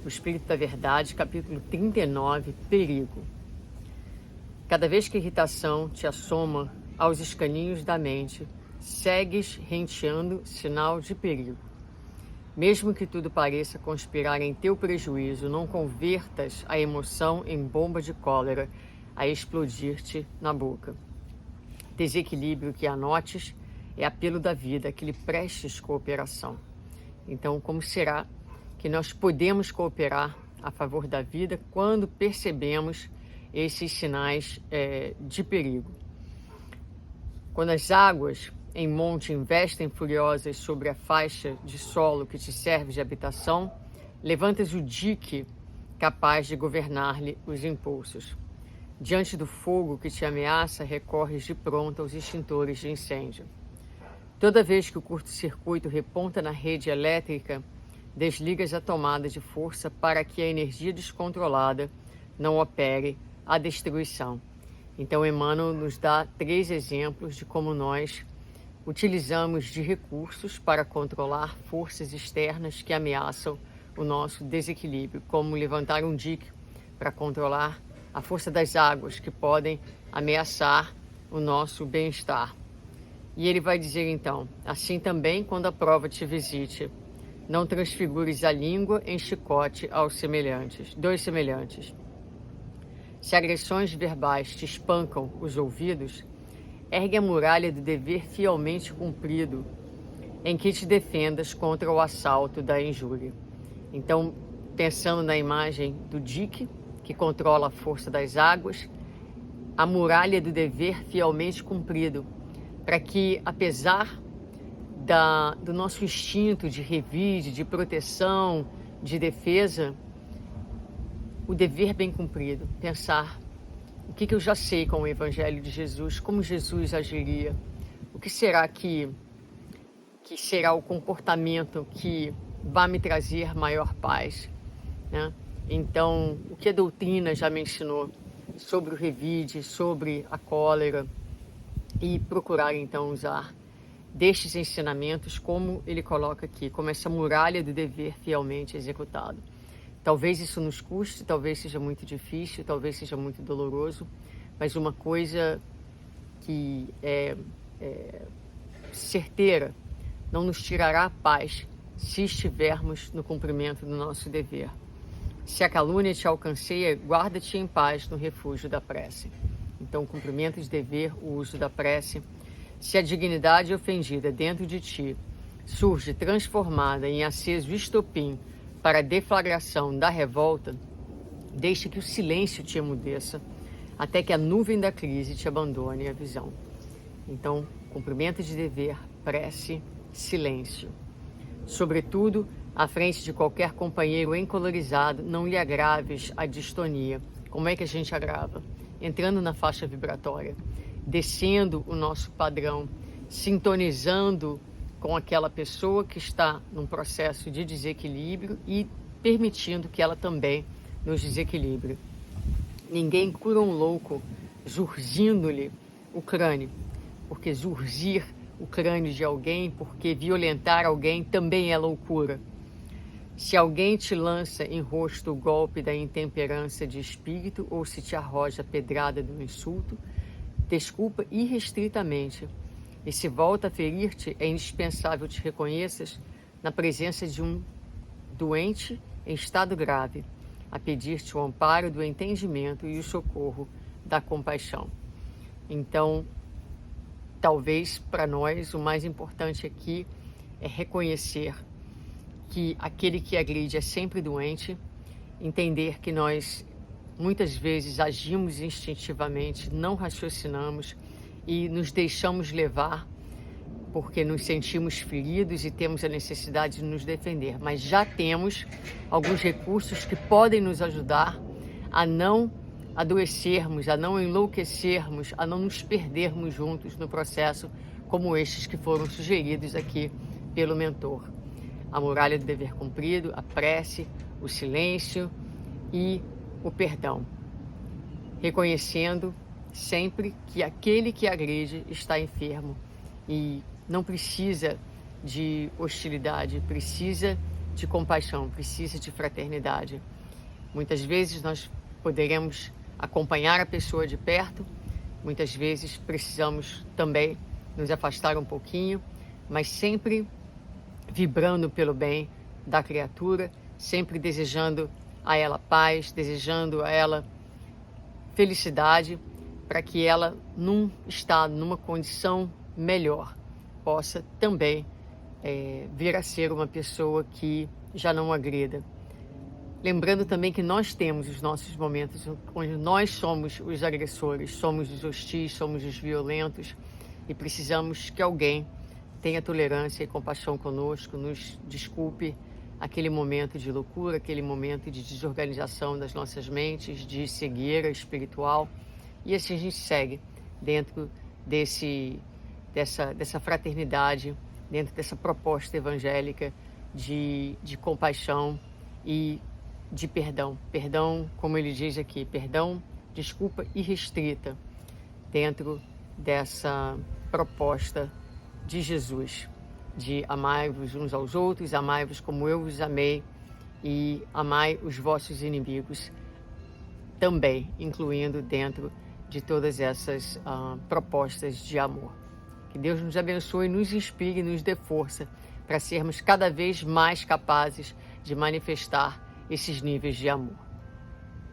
O Espírito da Verdade, capítulo 39, perigo. Cada vez que a irritação te assoma aos escaninhos da mente, segues renteando sinal de perigo. Mesmo que tudo pareça conspirar em teu prejuízo, não convertas a emoção em bomba de cólera a explodir-te na boca. Desequilíbrio que anotes é apelo da vida, que lhe prestes cooperação. Então, como será que nós podemos cooperar a favor da vida quando percebemos esses sinais de perigo? Quando as águas em monte investem furiosas sobre a faixa de solo que te serve de habitação, levantas o dique capaz de governar-lhe os impulsos. Diante do fogo que te ameaça, recorres de pronto aos extintores de incêndio. Toda vez que o curto-circuito reponta na rede elétrica, desligas a tomada de força para que a energia descontrolada não opere a destruição. Então, Emmanuel nos dá 3 exemplos de como nós utilizamos de recursos para controlar forças externas que ameaçam o nosso desequilíbrio, como levantar um dique para controlar a força das águas que podem ameaçar o nosso bem-estar. E ele vai dizer então, assim também quando a prova te visite, não transfigures a língua em chicote aos dois semelhantes. Se agressões verbais te espancam os ouvidos, ergue a muralha do dever fielmente cumprido, em que te defendas contra o assalto da injúria. Então, pensando na imagem do dique, que controla a força das águas, a muralha do dever fielmente cumprido, para que, apesar do nosso instinto de revide, de proteção, de defesa, o dever bem cumprido, pensar o que eu já sei com o Evangelho de Jesus, como Jesus agiria, o que será que será o comportamento que vai me trazer maior paz, né? Então, o que a doutrina já me ensinou sobre o revide, sobre a cólera, e procurar então usar destes ensinamentos, como ele coloca aqui, como essa muralha do dever fielmente executado. Talvez isso nos custe, talvez seja muito difícil, talvez seja muito doloroso, mas uma coisa que é certeira, não nos tirará a paz se estivermos no cumprimento do nosso dever. Se a calúnia te alcanceia, guarda-te em paz no refúgio da prece. Então, cumprimento de dever, o uso da prece. Se a dignidade ofendida dentro de ti surge transformada em aceso estopim para a deflagração da revolta, deixe que o silêncio te emudeça, até que a nuvem da crise te abandone a visão. Então, cumprimento de dever, prece, silêncio. Sobretudo, à frente de qualquer companheiro encolorizado, não lhe agraves a distonia. Como é que a gente agrava? Entrando na faixa vibratória, descendo o nosso padrão, sintonizando com aquela pessoa que está num processo de desequilíbrio e permitindo que ela também nos desequilibre. Ninguém cura um louco zurzindo-lhe o crânio, porque zurzir o crânio de alguém, porque violentar alguém também é loucura. Se alguém te lança em rosto o golpe da intemperança de espírito ou se te arroja a pedrada do insulto, desculpa irrestritamente. E se volta a ferir-te, é indispensável te reconheças na presença de um doente em estado grave, a pedir-te o amparo do entendimento e o socorro da compaixão. Então, talvez para nós o mais importante aqui é reconhecer que aquele que agride é sempre doente, entender que nós muitas vezes agimos instintivamente, não raciocinamos e nos deixamos levar porque nos sentimos feridos e temos a necessidade de nos defender, mas já temos alguns recursos que podem nos ajudar a não adoecermos, a não enlouquecermos, a não nos perdermos juntos no processo como estes que foram sugeridos aqui pelo mentor. A muralha do dever cumprido, a prece, o silêncio e o perdão. Reconhecendo sempre que aquele que agride está enfermo e não precisa de hostilidade, precisa de compaixão, precisa de fraternidade. Muitas vezes nós poderemos acompanhar a pessoa de perto, muitas vezes precisamos também nos afastar um pouquinho, mas sempre vibrando pelo bem da criatura, sempre desejando a ela paz, desejando a ela felicidade, para que ela, num estado, numa condição melhor, possa também vir a ser uma pessoa que já não agrida. Lembrando também que nós temos os nossos momentos onde nós somos os agressores, somos os hostis, somos os violentos e precisamos que alguém tenha tolerância e compaixão conosco, nos desculpe aquele momento de loucura, aquele momento de desorganização das nossas mentes, de cegueira espiritual, e assim a gente segue dentro dessa fraternidade, dentro dessa proposta evangélica de compaixão e de perdão. Perdão, como ele diz aqui, perdão, desculpa irrestrita, dentro dessa proposta de Jesus, de amai-vos uns aos outros, amai-vos como eu vos amei e amai os vossos inimigos também, incluindo dentro de todas essas propostas de amor. Que Deus nos abençoe, nos inspire e nos dê força para sermos cada vez mais capazes de manifestar esses níveis de amor.